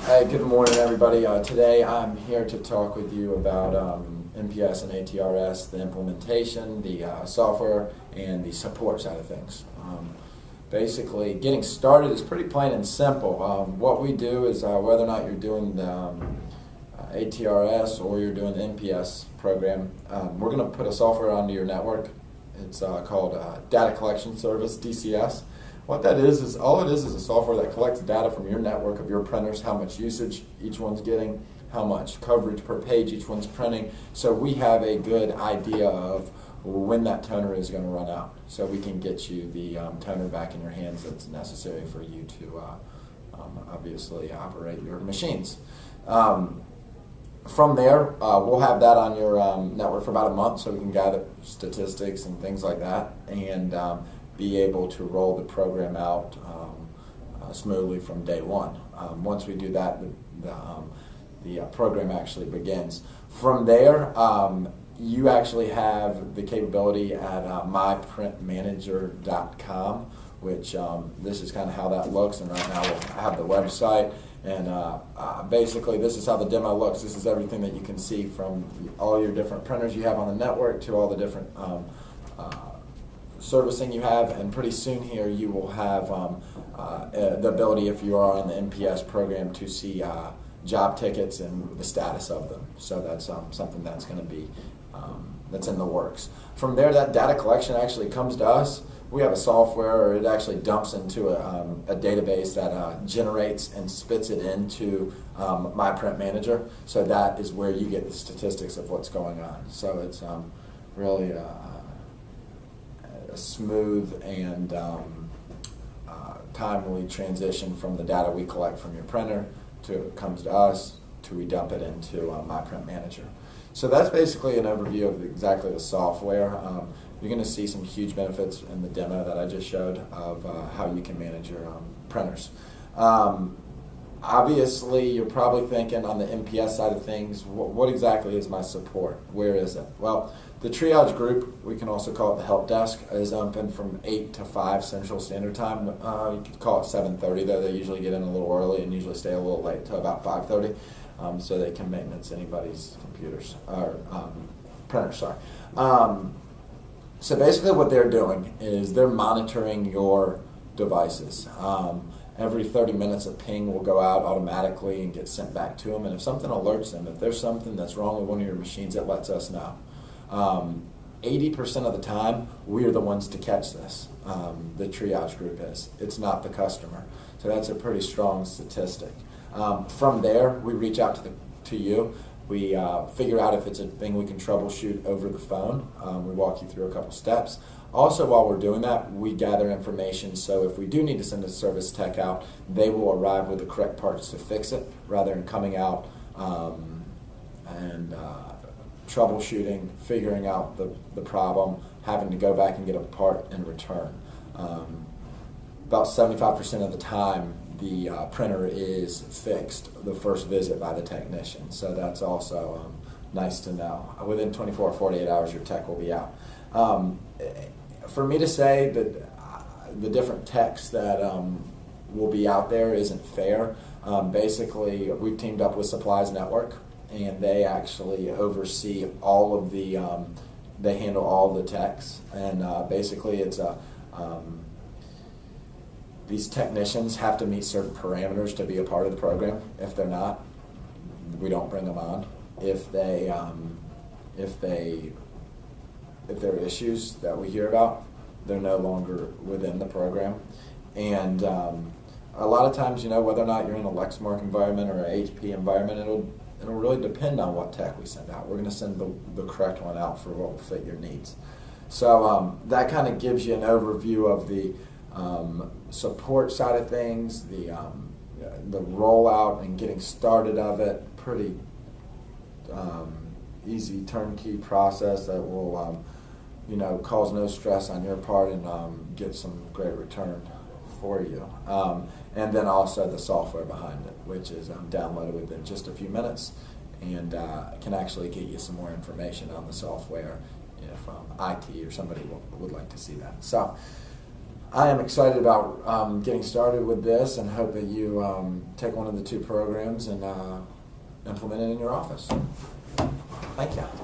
Hey, good morning, everybody. Today I'm here to talk with you about MPS and ATRS, the implementation, the software, and the support side of things. Basically, getting started is pretty plain and simple. What we do is whether or not you're doing the ATRS or you're doing the MPS program, we're going to put a software onto your network. It's called Data Collection Service, DCS. What that is all it is a software that collects data from your network of your printers, how much usage each one's getting, how much coverage per page each one's printing, so we have a good idea of when that toner is going to run out, so we can get you the toner back in your hands that's necessary for you to obviously operate your machines. From there, we'll have that on your network for about a month, so we can gather statistics and things like that, and be able to roll the program out smoothly from day one. Once we do that, the program actually begins. From there, you actually have the capability at myprintmanager.com, which this is kind of how that looks, and right now we'll have the website. And basically, this is how the demo looks. This is everything that you can see from all your different printers you have on the network to all the different servicing you have, and pretty soon here you will have the ability, if you are on the MPS program, to see job tickets and the status of them. So that's something that's going to be that's in the works. From there, that data collection actually comes to us. We have a software, or it actually dumps into a database that generates and spits it into myPrintManager. So that is where you get the statistics of what's going on. So it's really a smooth and timely transition from the data we collect from your printer to it comes to us to we dump it into myPrintManager. So that's basically an overview of exactly the software. You're going to see some huge benefits in the demo that I just showed of how you can manage your printers. Obviously, you're probably thinking on the MPS side of things, what exactly is my support? Where is it? Well, the triage group, we can also call it the help desk, is open from 8 to 5 Central Standard Time. You could call it 7:30 though. They usually get in a little early and usually stay a little late till about 5:30, so they can maintenance anybody's computers or printers. Sorry. So basically, what they're doing is they're monitoring your devices. Every 30 minutes a ping will go out automatically and get sent back to them, and if something alerts them, if there's something that's wrong with one of your machines, it lets us know. 80% of the time, we are the ones to catch this. The triage group is. It's not the customer. So that's a pretty strong statistic. From there, we reach out to you. We figure out if it's a thing we can troubleshoot over the phone. We walk you through a couple steps. Also, while we're doing that, we gather information, so if we do need to send a service tech out, they will arrive with the correct parts to fix it, rather than coming out and troubleshooting, figuring out the problem, having to go back and get a part in return. About 75% of the time, the printer is fixed the first visit by the technician, so that's also nice to know. Within 24 or 48 hours, your tech will be out. For me to say that the different techs that will be out there isn't fair. Basically, we've teamed up with Supplies Network, and they actually oversee all of the, they handle all the techs, and basically it's these technicians have to meet certain parameters to be a part of the program. If they're not, we don't bring them on. If there are issues that we hear about, they're no longer within the program. And a lot of times, whether or not you're in a Lexmark environment or an HP environment, it'll really depend on what tech we send out. We're going to send the correct one out for what will fit your needs. So that kind of gives you an overview of the support side of things, the rollout and getting started of it. Pretty easy turnkey process that will cause no stress on your part and get some great return for you. And then also the software behind it, which is downloaded within just a few minutes and can actually get you some more information on the software if IT or somebody would like to see that. So I am excited about getting started with this and hope that you take one of the two programs and implement it in your office. Thank you.